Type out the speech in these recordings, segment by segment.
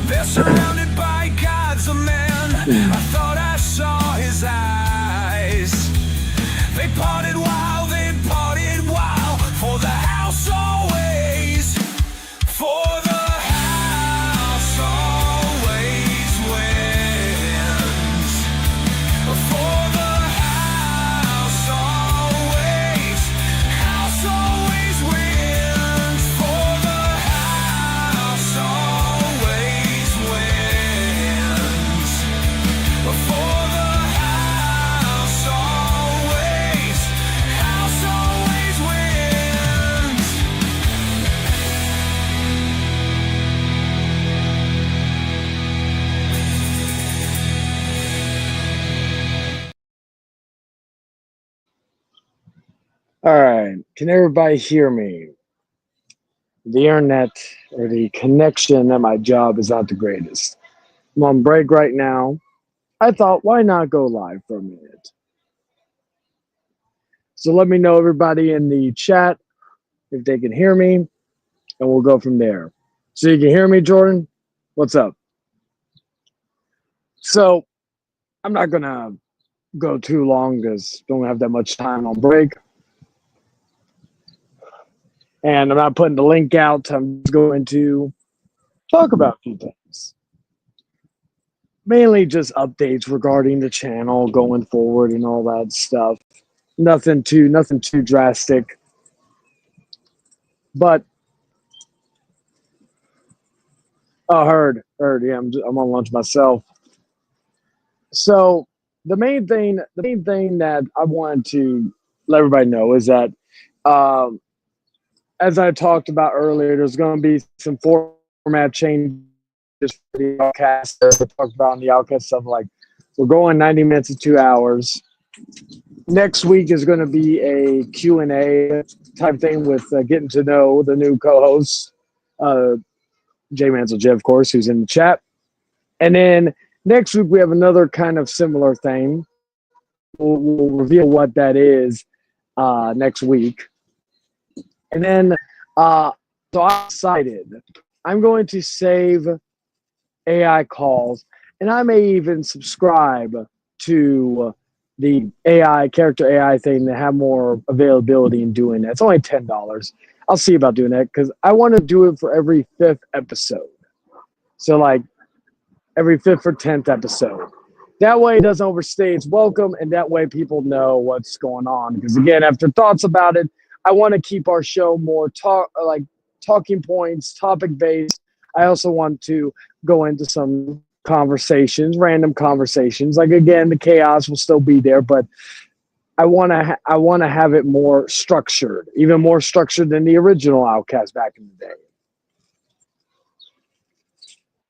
They're surrounded by gods of men. I thought I saw his eyes. They parted while for the house always. For the house always wins. For the house always wins. For the house always wins. For the house always wins. All right. Can everybody hear me? The internet or the connection at my job is not the greatest. I'm on break right now. I thought, why not go live for a minute? So let me know, everybody in the chat, if they can hear me, and we'll go from there. So you can hear me, Jordan? What's up? So I'm not going to go too long because don't have that much time on break. And I'm not putting the link out. I'm just going to talk about a few things. Mainly just updates regarding the channel going forward and all that stuff. Nothing too drastic. But heard. Yeah, I'm on lunch myself. So the main thing that I wanted to let everybody know is that, as I talked about earlier, there's going to be some format changes for the Outcast. As I talked about in the Outcast stuff, like we're going 90 minutes to 2 hours. Next week is going to be a Q&A type thing with getting to know the new co-host, Jay Mansell J, of course, who's in the chat. And then next week we have another kind of similar thing. We'll reveal what that is next week. And then, so I'm excited. I'm going to save AI calls, and I may even subscribe to the character AI thing to have more availability in doing that. It's only $10. I'll see about doing that because I want to do it for every 5th episode. So like every 5th or 10th episode. That way it doesn't overstay its welcome, and that way people know what's going on. Because again, after thoughts about it, I want to keep our show more talking points, topic based. I also want to go into some conversations, random conversations. Like again, the chaos will still be there, but I want to have it more structured, even more structured than the original Outcast back in the day.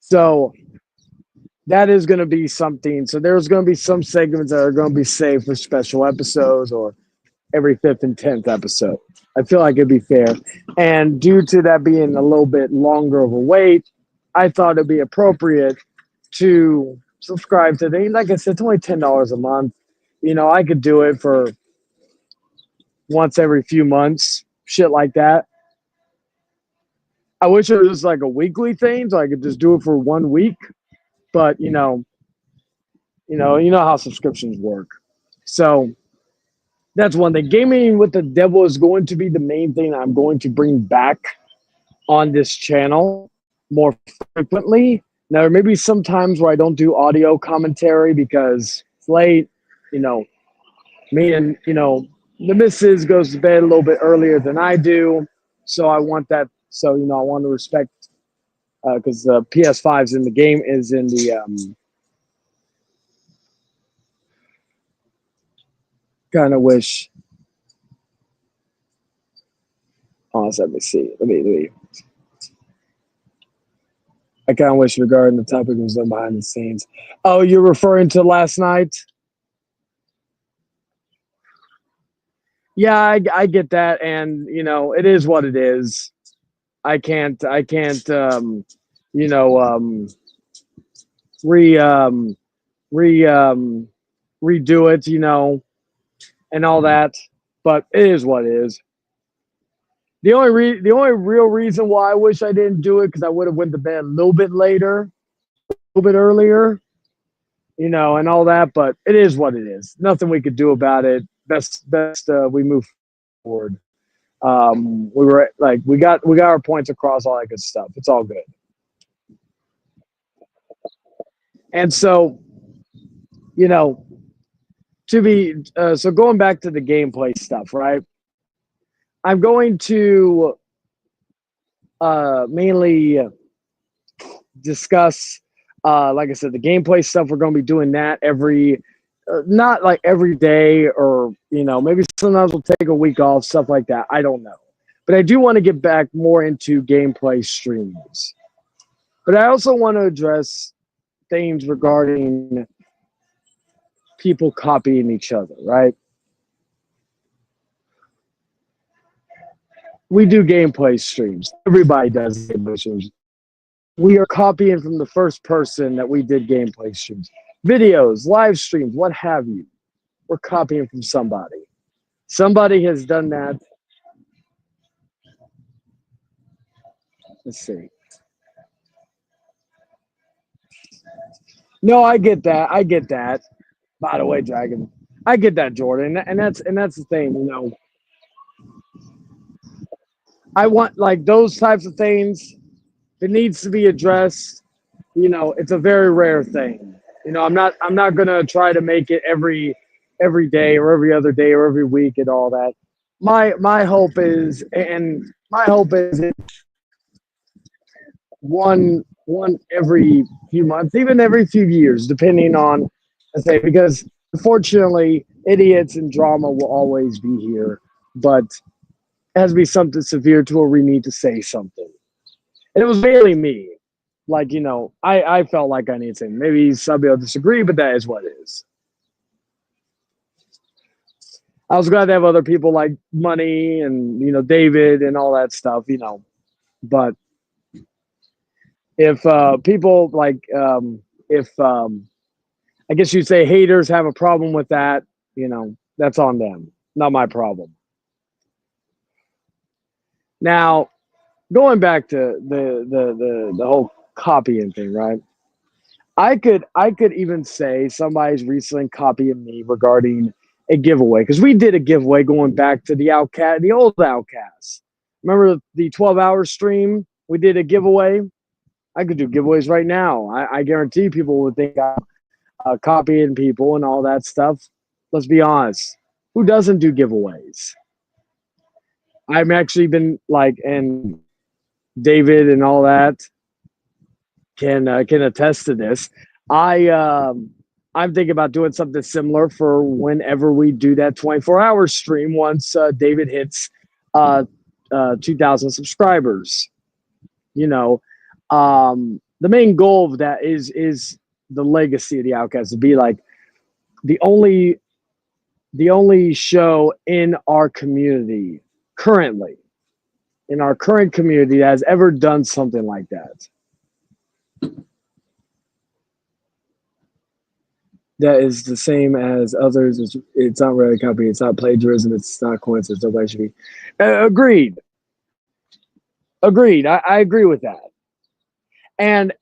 So that is going to be something. So there's going to be some segments that are going to be saved for special episodes or every 5th and 10th episode. I feel like it'd be fair. And due to that being a little bit longer of a wait, I thought it'd be appropriate to subscribe to the, like I said, it's only $10 a month. You know, I could do it for once every few months, shit like that. I wish it was like a weekly thing so I could just do it for 1 week. But you know how subscriptions work. So that's one thing. Gaming with the Devil is going to be the main thing I'm going to bring back on this channel more frequently. Now, there may be some times where I don't do audio commentary because it's late. You know, me and, the missus goes to bed a little bit earlier than I do. So I want that. So, I want to respect, because the PS5's in the game, is in the, kind of wish. Oh, let me see. Let me. I kind of wish regarding the topic was done behind the scenes. Oh, you're referring to last night? Yeah, I get that, and it is what it is. I can't redo it, and all that. But it is what it is. The only real reason why I wish I didn't do it because I would have went to bed a little bit later little bit earlier, and all that, but it is what it is. Nothing we could do about it. Best we move forward. We were like we got our points across, all that good stuff. It's all good. And so, you know, to be so going back to the gameplay stuff, right? I'm going to mainly discuss, like I said, the gameplay stuff. We're going to be doing that every, not like every day, or maybe sometimes we'll take a week off, stuff like that. I don't know, but I do want to get back more into gameplay streams. But I also want to address things regarding people copying each other, right? We do gameplay streams. Everybody does gameplay streams. We are copying from the first person that we did gameplay streams. Videos, live streams, what have you. We're copying from somebody. Somebody has done that. Let's see. No, I get that. I get that. By the way, Dragon, I get that, Jordan, and that's the thing. I want like those types of things. It needs to be addressed. It's a very rare thing. I'm not gonna try to make it every day or every other day or every week and all that. My hope is, one every few months, even every few years, depending on, I say, because unfortunately, idiots and drama will always be here, but it has to be something severe to where we need to say something. And it was mainly me. Like, I felt like I needed to say, maybe some people disagree, but that is what it is. I was glad to have other people like Money and, David and all that stuff, but if people like, if I guess you'd say haters have a problem with that, that's on them, not my problem. Now, going back to the whole copying thing, right? I could even say somebody's recently copying me regarding a giveaway, because we did a giveaway going back to the old Outcast. Remember the 12-hour stream? We did a giveaway. I could do giveaways right now. I guarantee people would think I'm copying people and all that stuff. Let's be honest. Who doesn't do giveaways? I've actually been like, and David and all that can attest to this. I'm thinking about doing something similar for whenever we do that 24-hour stream once David hits 2,000 subscribers. The main goal of that is the legacy of the Outcast, to be like the only show in our community currently, in our current community, that has ever done something like that. That is the same as others. It's not really copy. It's not plagiarism. It's not coincidence. Nobody should be. Agreed. I agree with that. And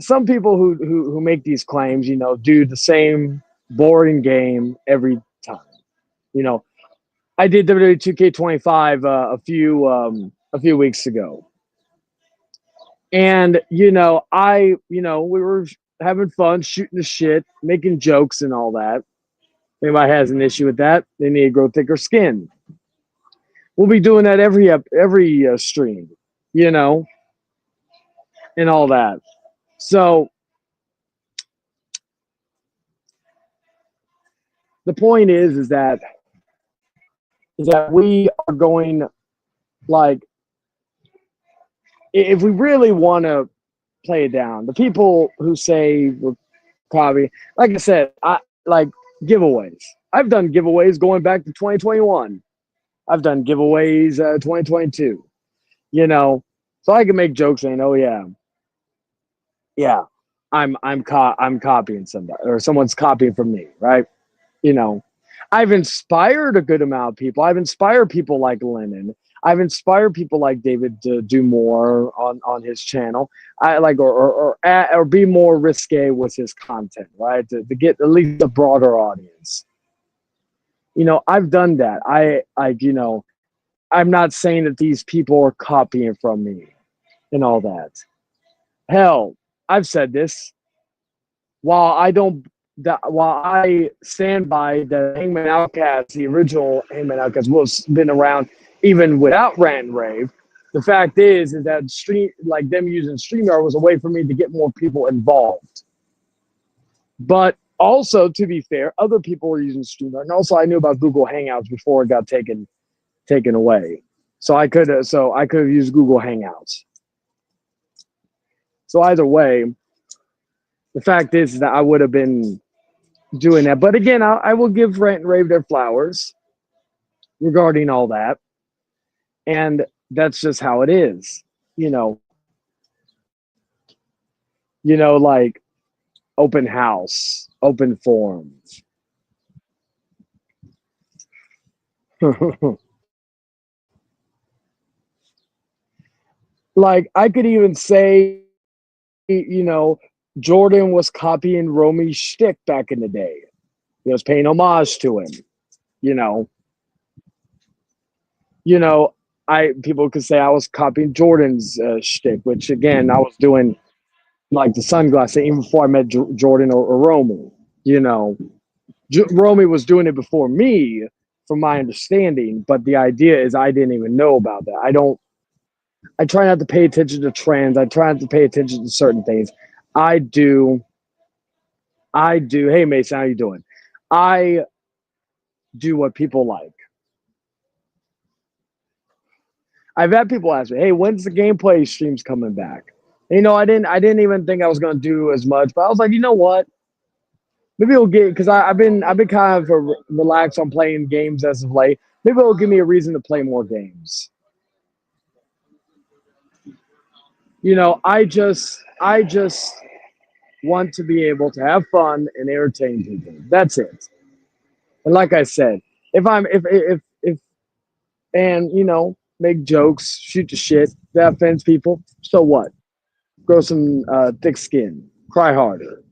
some people who make these claims, do the same boring game every time. I did WWE 2K25 a few weeks ago, and we were having fun, shooting the shit, making jokes and all that. If anybody has an issue with that, they need to grow thicker skin. We'll be doing that every stream, and all that. So the point is that we are going, like, if we really want to play it down, the people who say we're copying, like I said, I like giveaways. I've done giveaways going back to 2021. I've done giveaways 2022. So I can make jokes saying, "Oh yeah, I'm copying somebody, or someone's copying from me," right? I've inspired a good amount of people. I've inspired people like Lennon. I've inspired people like David to do more on his channel. I like or be more risque with his content, right? To get at least a broader audience. I've done that. I'm not saying that these people are copying from me and all that. Hell, I've said this. While I don't, while I stand by the Hangman Outcast, the original Hangman Outcast was been around even without Rant and Rave. The fact is that like them using StreamYard was a way for me to get more people involved. But also, to be fair, other people were using StreamYard, and also I knew about Google Hangouts before it got taken away. So I could have used Google Hangouts. So either way, the fact is that I would have been doing that. But again, I will give Rant and Rave their flowers regarding all that. And that's just how it is. Like open house, open forum. Like I could even say, Jordan was copying Romy's shtick back in the day. He was paying homage to him. You know, people could say I was copying Jordan's shtick, which again I was doing like the sunglasses even before I met Jordan or Romy. Romy was doing it before me, from my understanding. But the idea is I didn't even know about that. I try not to pay attention to trends. I try not to pay attention to certain things. I do. Hey, Mason, how you doing? I do what people like. I've had people ask me, "Hey, when's the gameplay streams coming back?" I didn't even think I was going to do as much, but I was like, you know what? Maybe it'll get because I've been kind of relaxed on playing games as of late. Maybe it'll give me a reason to play more games. I just want to be able to have fun and entertain people. That's it. And like I said, if I'm if and make jokes, shoot the shit that offends people, so what? Grow some thick skin, cry harder.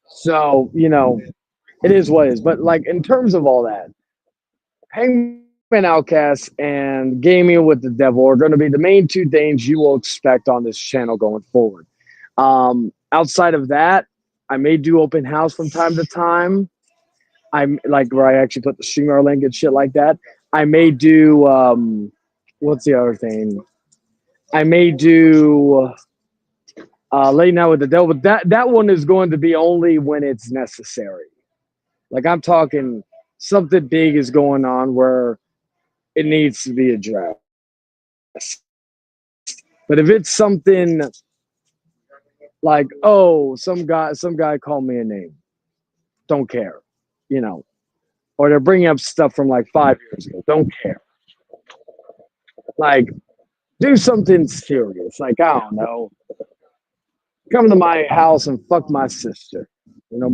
So it is what it is. But like in terms of all that, Hangman Outcast and Gaming with the Devil are going to be the main two things you will expect on this channel going forward. Outside of that, I may do open house from time to time. I'm like where I actually put the streamer link and shit like that. I may do what's the other thing? I may do late night with the devil. But that one is going to be only when it's necessary. Like I'm talking something big is going on where it needs to be addressed. But if it's something like, oh, some guy called me a name, don't care, or they're bringing up stuff from like 5 years ago, don't care. Like, do something serious. Like, I don't know, come to my house and fuck my sister. Even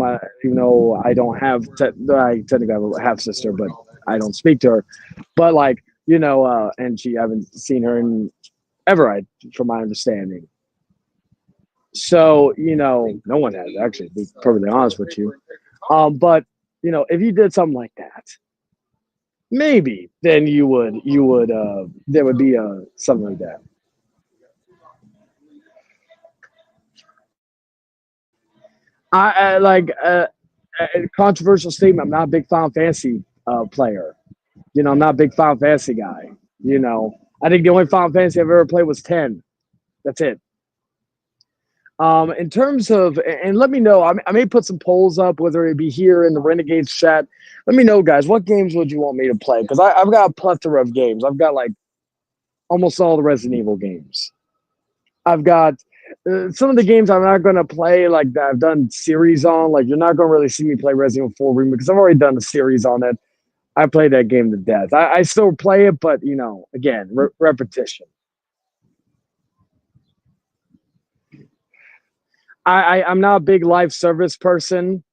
though I don't have, I technically have a half sister, but I don't speak to her. But like, and I haven't seen her in ever, from my understanding. So, no one has actually, to be perfectly honest with you. But if you did something like that, maybe then you would there would be something like that. I like a controversial statement. I'm not a big Final Fantasy player. I'm not a big Final Fantasy guy. I think the only Final Fantasy I've ever played was 10. That's it. In terms of, and let me know, I may put some polls up, whether it be here in the Renegades chat. Let me know, guys, what games would you want me to play? Because I've got a plethora of games. I've got like almost all the Resident Evil games. I've got some of the games I'm not going to play, like that I've done series on. Like, you're not going to really see me play Resident Evil 4 Remake because I've already done a series on it. I played that game to death. I still play it, but, again, repetition. I'm not a big live service person.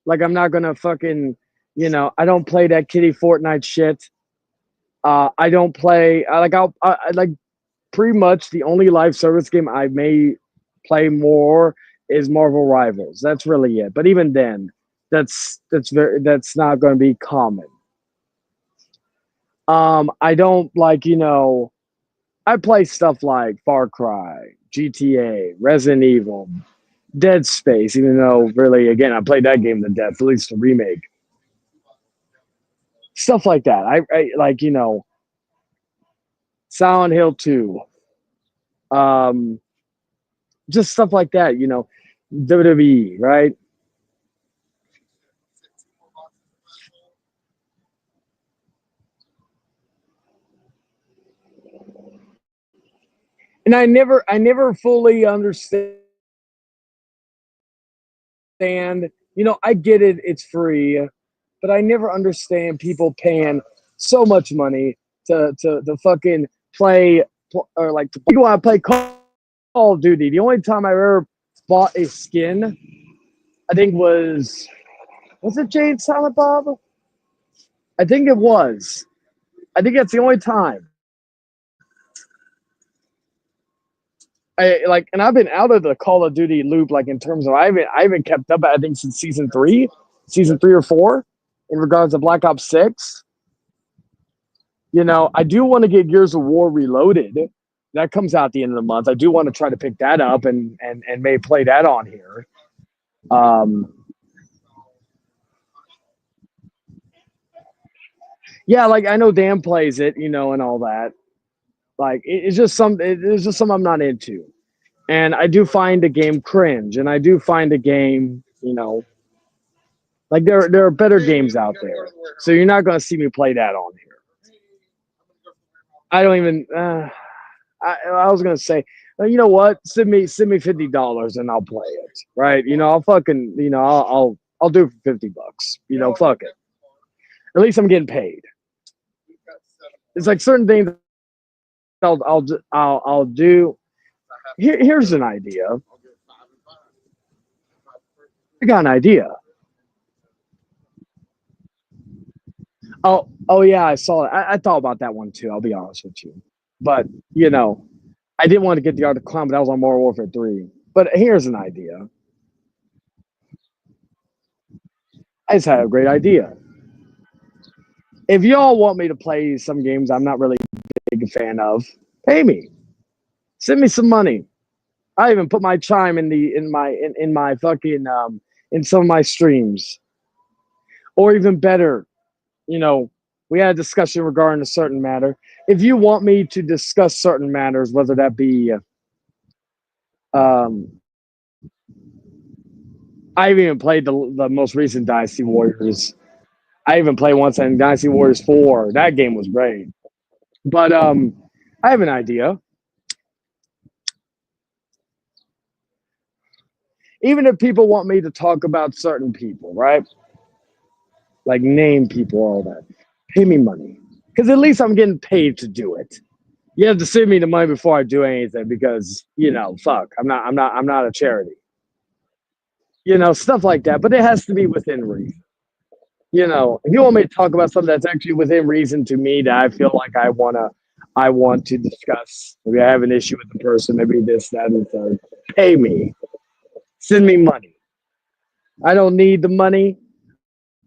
Like, I'm not going to fucking, You know, I don't play that kitty Fortnite shit. I don't play. I like pretty much the only live service game I may play more is Marvel Rivals. That's really it. But even then, that's not going to be common. I don't like, you know, I play stuff like Far Cry, GTA, Resident Evil, Dead Space, even though really again I played that game to death, at least the remake. Stuff like that. I like, you know, Silent Hill 2. Um just stuff like that, you know. WWE, right? And I never fully understand, you know, I get it, it's free, but I never understand people paying so much money to fucking play or like to people want to play Call of Duty. The only time I ever bought a skin, I think was it Jade Silent Bob? I think it was. I think that's the only time. I like, and I've been out of the Call of Duty loop, like in terms of I haven't kept up. I think since season three or four, in regards to Black Ops 6. You know, I do want to get Gears of War Reloaded. That comes out at the end of the month. I do want to try to pick that up and may play that on here. Um, yeah, like I know Dan plays it, you know, and all that. Like it's just something I'm not into, and I do find the game cringe, and I do find the game, you know, like there are better games out there. So you're not gonna see me play that on here. I don't even. I was gonna say, you know what? Send me $50 and I'll play it. Right? You know, I'll fucking, you know, I'll do it for $50. You know, fuck it. At least I'm getting paid. It's like certain things I'll do. Here's an idea. I got an idea. Oh yeah, I saw it. I thought about that one too. I'll be honest with you, but you know, I didn't want to get the Art of Clown, but that was on Modern Warfare 3. But here's an idea. I just had a great idea. If y'all want me to play some games I'm not really a big fan of, pay me. Send me some money. I even put my chime in my fucking in some of my streams. Or even better, you know, we had a discussion regarding a certain matter. If you want me to discuss certain matters, whether that be um I've even played the most recent Dynasty Warriors. I even played once in Dynasty Warriors 4. That game was great. But I have an idea. Even if people want me to talk about certain people, right? Like name people, all that. Pay me money. Because at least I'm getting paid to do it. You have to send me the money before I do anything because, you know, fuck. I'm not a charity. You know, stuff like that. But it has to be within reason. You know, if you want me to talk about something that's actually within reason to me that I feel like I want to discuss. Maybe I have an issue with the person, maybe this, that, and the third. Pay me. Send me money. I don't need the money,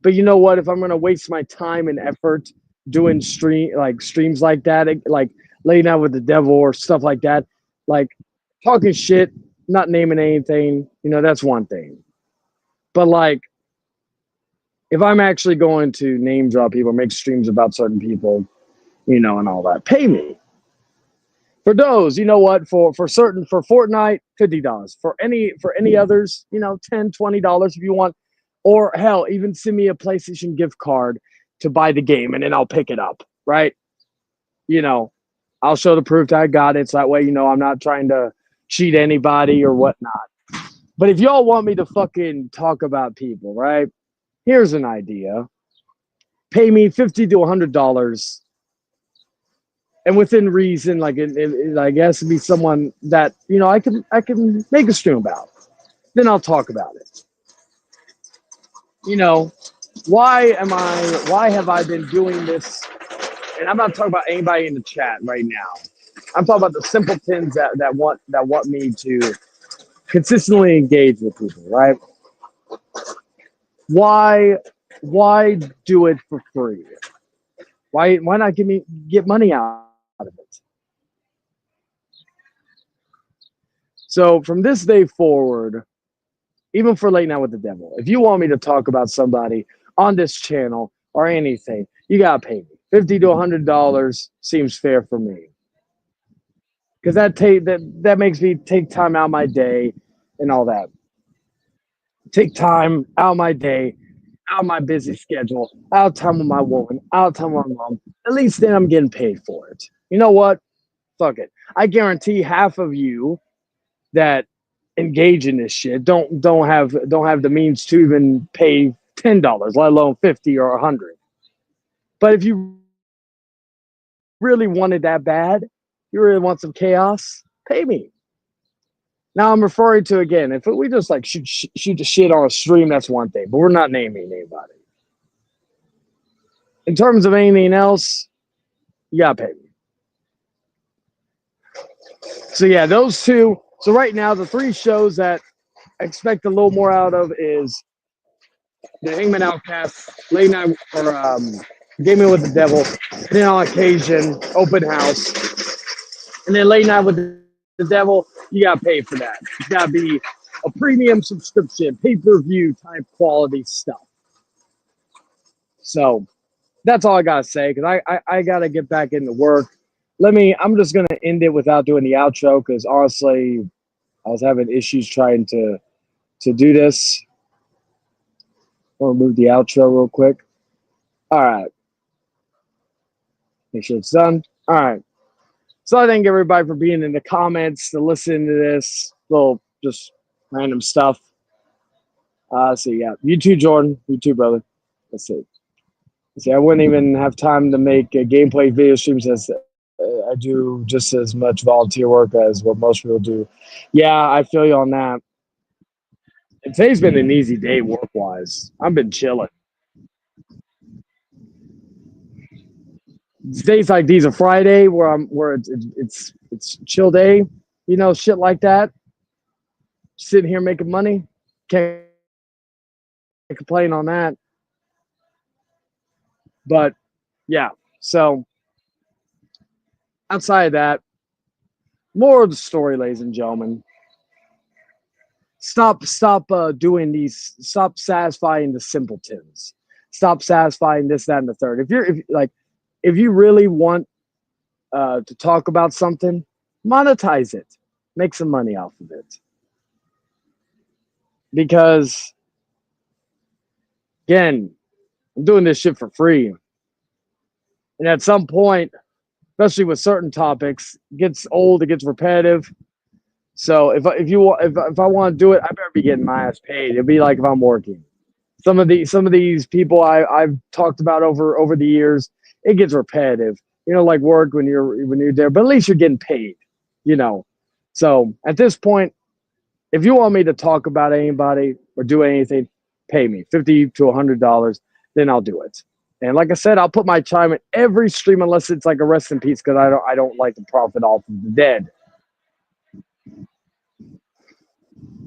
but you know what? If I'm gonna waste my time and effort doing streams like that, like laying out with the devil or stuff like that, like talking shit, not naming anything, you know, that's one thing. But like if I'm actually going to name drop people, make streams about certain people, you know, and all that, pay me. For those, you know what, for certain for Fortnite, $50. For any others, you know, $10, $20 if you want. Or hell, even send me a PlayStation gift card to buy the game and then I'll pick it up. Right? You know, I'll show the proof that I got it. So that way, you know, I'm not trying to cheat anybody or whatnot. But if y'all want me to fucking talk about people, right? Here's an idea. Pay me $50 to $100, and within reason, like I guess, be someone that you know I can make a stream about. Then I'll talk about it. You know, why have I been doing this? And I'm not talking about anybody in the chat right now. I'm talking about the simpletons that want me to consistently engage with people, right? Why do it for free? Why not get money out of it? So from this day forward, even for Late Night with the Devil, if you want me to talk about somebody on this channel or anything, you gotta pay me. $50 to $100 seems fair for me. Because that makes me take time out of my day and all that. Take time out of my day, out of my busy schedule, out of time with my woman, out of time with my mom. At least then I'm getting paid for it. You know what? Fuck it. I guarantee half of you that engage in this shit don't have the means to even pay $10, let alone 50 or 100. But if you really want it that bad, you really want some chaos, pay me. Now I'm referring to, again, if we just like shoot the shit on a stream, that's one thing, but we're not naming anybody. In terms of anything else, you gotta pay me. So yeah, those two. So right now, the three shows that I expect a little more out of is the Hangman Outcast, Late Night, or Gaming with the Devil, and then on occasion, Open House. And then Late Night with the Devil, you gotta pay for that. It's gotta be a premium subscription, pay-per-view type quality stuff. So that's all I gotta say, because I gotta get back into work. I'm just gonna end it without doing the outro, because honestly, I was having issues trying to do this. I'll remove the outro real quick. All right. Make sure it's done. All right. So I thank everybody for being in the comments, to listen to this little just random stuff. So yeah, you too, Jordan. You too, brother. Let's see. I wouldn't even have time to make gameplay video streams, as I do just as much volunteer work as what most people do. Yeah, I feel you on that. And today's been an easy day work-wise. I've been chilling. Days like these, a Friday where it's chill day, shit like that. Sitting here making money, can't complain on that. But yeah, so outside of that, more of the story, ladies and gentlemen. Stop doing these. Stop satisfying the simpletons. Stop satisfying this, that, and the third. If you really want to talk about something, monetize it. Make some money off of it. Because, again, I'm doing this shit for free. And at some point, especially with certain topics, it gets old, it gets repetitive. So if I want to do it, I better be getting my ass paid. It'd be like if I'm working. Some of these people I've talked about over the years, it gets repetitive. Like work when you're there, but at least you're getting paid. So at this point, if you want me to talk about anybody or do anything, pay me $50 to $100, then I'll do it. And like I said, I'll put my time in every stream unless it's like a rest in peace, because I don't like to profit off of the dead.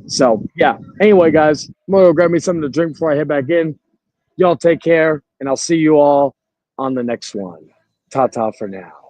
So yeah. Anyway, guys, I'm gonna go grab me something to drink before I head back in. Y'all take care, and I'll see you all on the next one. Ta-ta for now.